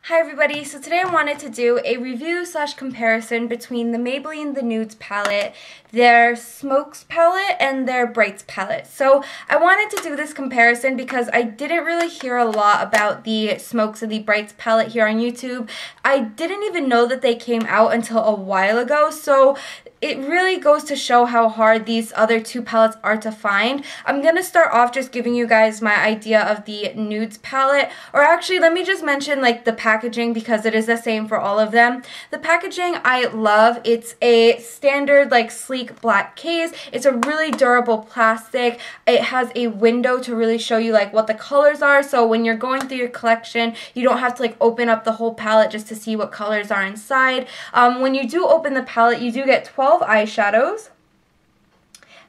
Hi everybody, so today I wanted to do a review slash comparison between the Maybelline The Nudes palette, their Smokes palette, and their Brights palette. So I wanted to do this comparison because I didn't really hear a lot about the Smokes and the Brights palette here on YouTube. I didn't even know that they came out until a while ago, so it really goes to show how hard these other two palettes are to find. I'm going to start off just giving you guys my idea of the Nudes palette, or actually let me just mention like the packaging because it is the same for all of them. The packaging I love. It's a standard like sleek black case. It's a really durable plastic. It has a window to really show you like what the colors are, so when you're going through your collection you don't have to like open up the whole palette just to see what colors are inside. When you do open the palette you do get 12 eyeshadows,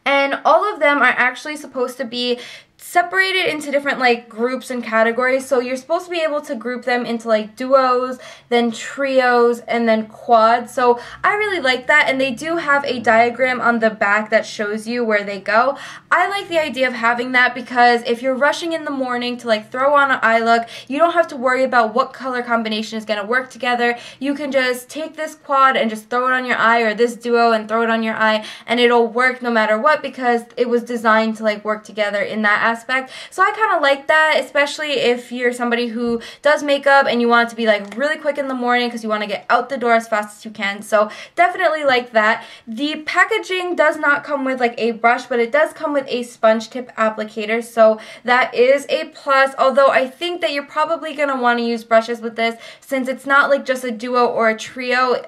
and all of them are actually supposed to be separated into different like groups and categories. So you're supposed to be able to group them into like duos, then trios, and then quads. So I really like that, and they do have a diagram on the back that shows you where they go. I like the idea of having that because if you're rushing in the morning to like throw on an eye look, you don't have to worry about what color combination is going to work together. You can just take this quad and just throw it on your eye, or this duo and throw it on your eye, and it'll work no matter what because it was designed to like work together in that aspect. So I kind of like that, especially if you're somebody who does makeup and you want it to be like really quick in the morning because you want to get out the door as fast as you can. So definitely like that. The packaging does not come with like a brush, but it does come with a sponge tip applicator, so that is a plus, although I think that you're probably going to want to use brushes with this since it's not like just a duo or a trio.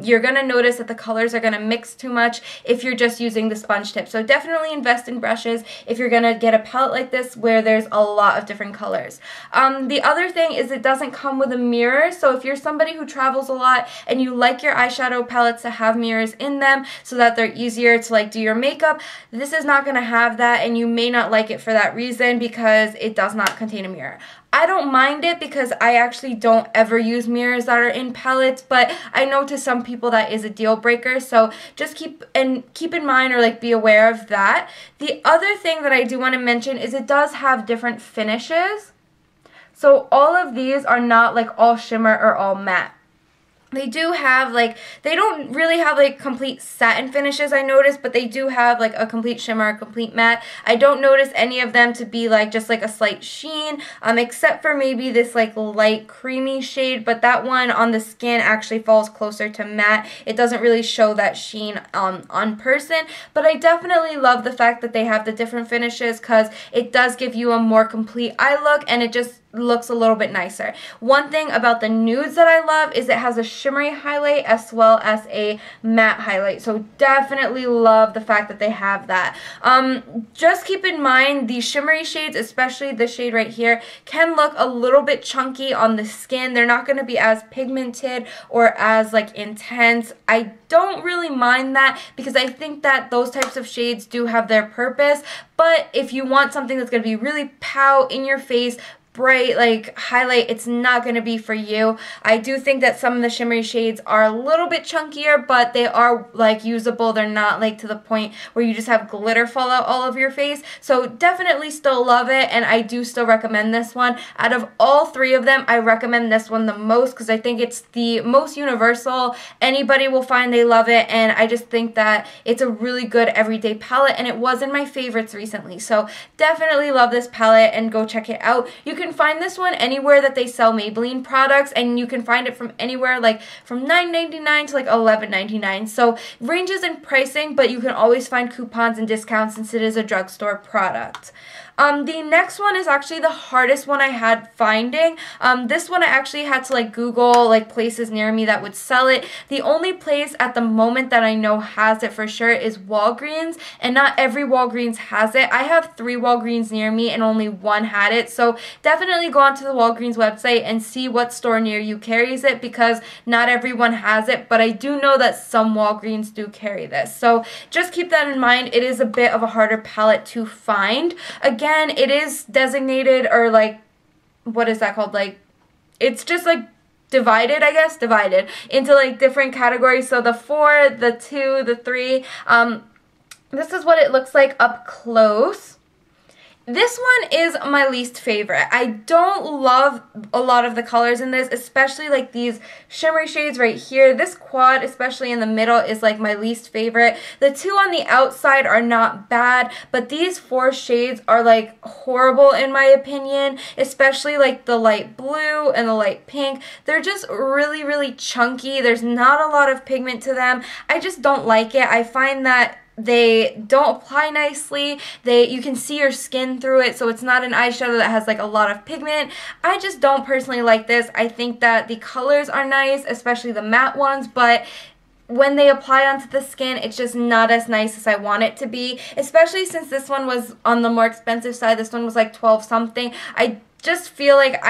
You're going to notice that the colors are going to mix too much if you're just using the sponge tip. So definitely invest in brushes if you're going to get a palette like this where there's a lot of different colors. The other thing is it doesn't come with a mirror, so if you're somebody who travels a lot and you like your eyeshadow palettes to have mirrors in them so that they're easier to like do your makeup, this is not going to have that, and you may not like it for that reason because it does not contain a mirror. I don't mind it because I actually don't ever use mirrors that are in palettes, but I know to some people that is a deal breaker, so just keep in mind or like be aware of that. The other thing that I do want to mention is it does have different finishes. So all of these are not like all shimmer or all matte. They do have like, they don't really have like complete satin finishes I noticed, but they do have like a complete shimmer, a complete matte. I don't notice any of them to be like just like a slight sheen, except for maybe this like light creamy shade, but that one on the skin actually falls closer to matte. It doesn't really show that sheen on person, but I definitely love the fact that they have the different finishes because it does give you a more complete eye look and it just looks a little bit nicer. One thing about the nudes that I love is it has a shimmery highlight as well as a matte highlight, so definitely love the fact that they have that. Just keep in mind the shimmery shades, especially the shade right here, can look a little bit chunky on the skin. They're not going to be as pigmented or as like intense. I don't really mind that because I think that those types of shades do have their purpose, but if you want something that's going to be really pout in your face, bright like highlight, it's not going to be for you. I do think that some of the shimmery shades are a little bit chunkier, but they are like usable. They're not like to the point where you just have glitter fall out all over your face. So definitely still love it, and I do still recommend this one. Out of all three of them, I recommend this one the most because I think it's the most universal. Anybody will find they love it, and I just think that it's a really good everyday palette, and it was in my favorites recently. So definitely love this palette and go check it out. You can find this one anywhere that they sell Maybelline products, and you can find it from anywhere like from $9.99 to like $11.99. So ranges in pricing, but you can always find coupons and discounts since it is a drugstore product. The next one is actually the hardest one I had finding. This one I actually had to like Google like places near me that would sell it. The only place at the moment that I know has it for sure is Walgreens, and not every Walgreens has it. I have 3 Walgreens near me and only one had it, so definitely go onto the Walgreens website and see what store near you carries it because not everyone has it, but I do know that some Walgreens do carry this. So just keep that in mind. It is a bit of a harder palette to find. Again, it is designated, or like, what is that called? Like, it's just like divided, I guess, divided into like different categories. So the 4, the 2, the 3, this is what it looks like up close. This one is my least favorite. I don't love a lot of the colors in this, especially like these shimmery shades right here. This quad, especially in the middle, is like my least favorite. The two on the outside are not bad, but these 4 shades are like horrible in my opinion, especially like the light blue and the light pink. They're just really, really chunky. There's not a lot of pigment to them. I just don't like it. I find that they don't apply nicely. You can see your skin through it, so it's not an eyeshadow that has like a lot of pigment. I just don't personally like this. I think that the colors are nice, especially the matte ones, but when they apply onto the skin, it's just not as nice as I want it to be, especially since this one was on the more expensive side. This one was like 12 something. I just feel like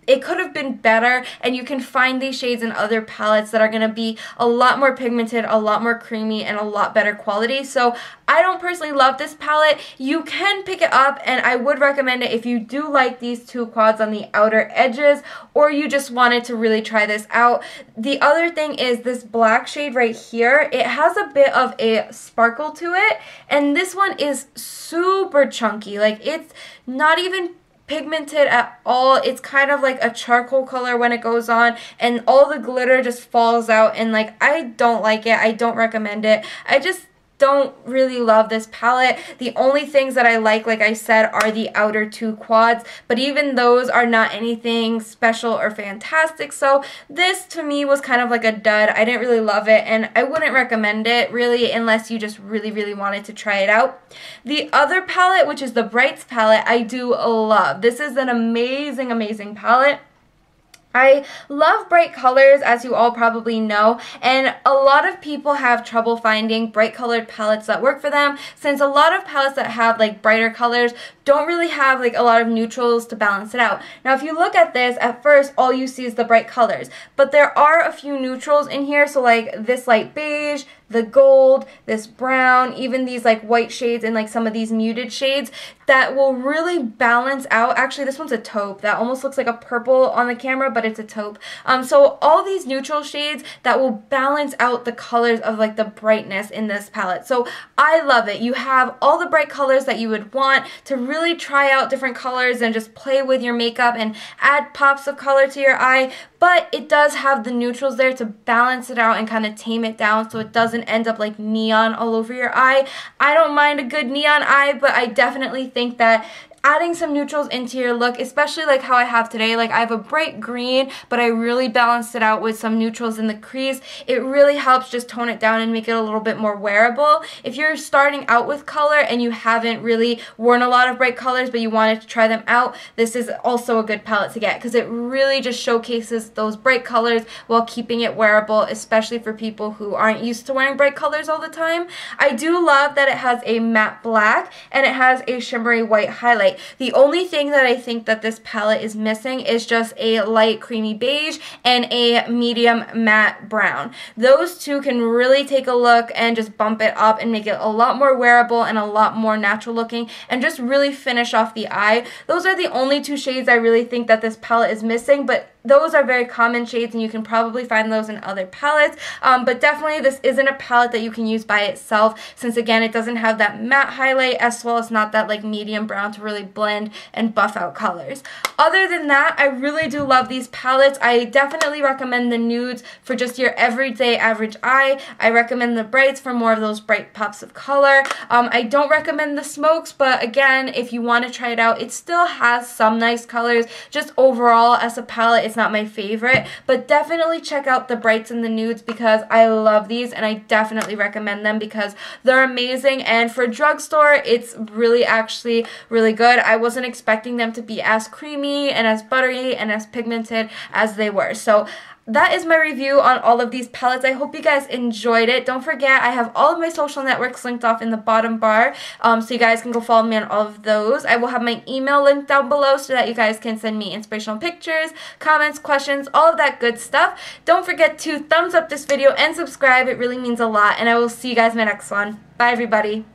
it could have been better, and you can find these shades in other palettes that are going to be a lot more pigmented, a lot more creamy, and a lot better quality. So I don't personally love this palette. You can pick it up, and I would recommend it if you do like these 2 quads on the outer edges, or you just wanted to really try this out. The other thing is this black shade right here. It has a bit of a sparkle to it, and this one is super chunky. Like, it's not even pigmented at all. It's kind of like a charcoal color when it goes on, and all the glitter just falls out, and like, I don't like it. I don't recommend it. I just don't really love this palette. The only things that I like I said, are the outer 2 quads, but even those are not anything special or fantastic. So this to me was kind of like a dud. I didn't really love it, and I wouldn't recommend it really unless you just really, really wanted to try it out. The other palette, which is the Brights palette, I do love. This is an amazing, amazing palette. I love bright colors, as you all probably know, and a lot of people have trouble finding bright colored palettes that work for them, since a lot of palettes that have like brighter colors don't really have like a lot of neutrals to balance it out. Now if you look at this, at first all you see is the bright colors, but there are a few neutrals in here, so like this light beige, the gold, this brown, even these like white shades and like some of these muted shades that will really balance out. Actually, this one's a taupe. That almost looks like a purple on the camera, but it's a taupe. So all these neutral shades that will balance out the colors of like the brightness in this palette. So I love it. You have all the bright colors that you would want to really try out different colors and just play with your makeup and add pops of color to your eye, but it does have the neutrals there to balance it out and kind of tame it down so it doesn't end up like neon all over your eye. I don't mind a good neon eye, but I definitely think that adding some neutrals into your look, especially like how I have today, like I have a bright green, but I really balanced it out with some neutrals in the crease. It really helps just tone it down and make it a little bit more wearable. If you're starting out with color and you haven't really worn a lot of bright colors, but you wanted to try them out, this is also a good palette to get because it really just showcases those bright colors while keeping it wearable, especially for people who aren't used to wearing bright colors all the time. I do love that it has a matte black and it has a shimmery white highlight. The only thing that I think that this palette is missing is just a light creamy beige and a medium matte brown. Those two can really take a look and just bump it up and make it a lot more wearable and a lot more natural looking and just really finish off the eye. Those are the only 2 shades I really think that this palette is missing, but those are very common shades and you can probably find those in other palettes, but definitely this isn't a palette that you can use by itself, since again it doesn't have that matte highlight as well as not that like medium brown to really blend and buff out colors. Other than that, I really do love these palettes. I definitely recommend the nudes for just your everyday average eye. I recommend the brights for more of those bright pops of color. I don't recommend the smokes, but again, if you want to try it out, it still has some nice colors. Just overall as a palette, it's not my favorite, but definitely check out the brights and the nudes because I love these and I definitely recommend them because they're amazing, and for drugstore it's really actually really good. I wasn't expecting them to be as creamy and as buttery and as pigmented as they were. So that is my review on all of these palettes. I hope you guys enjoyed it. Don't forget, I have all of my social networks linked off in the bottom bar, so you guys can go follow me on all of those. I will have my email linked down below so that you guys can send me inspirational pictures, comments, questions, all of that good stuff. Don't forget to thumbs up this video and subscribe. It really means a lot, and I will see you guys in my next one. Bye, everybody.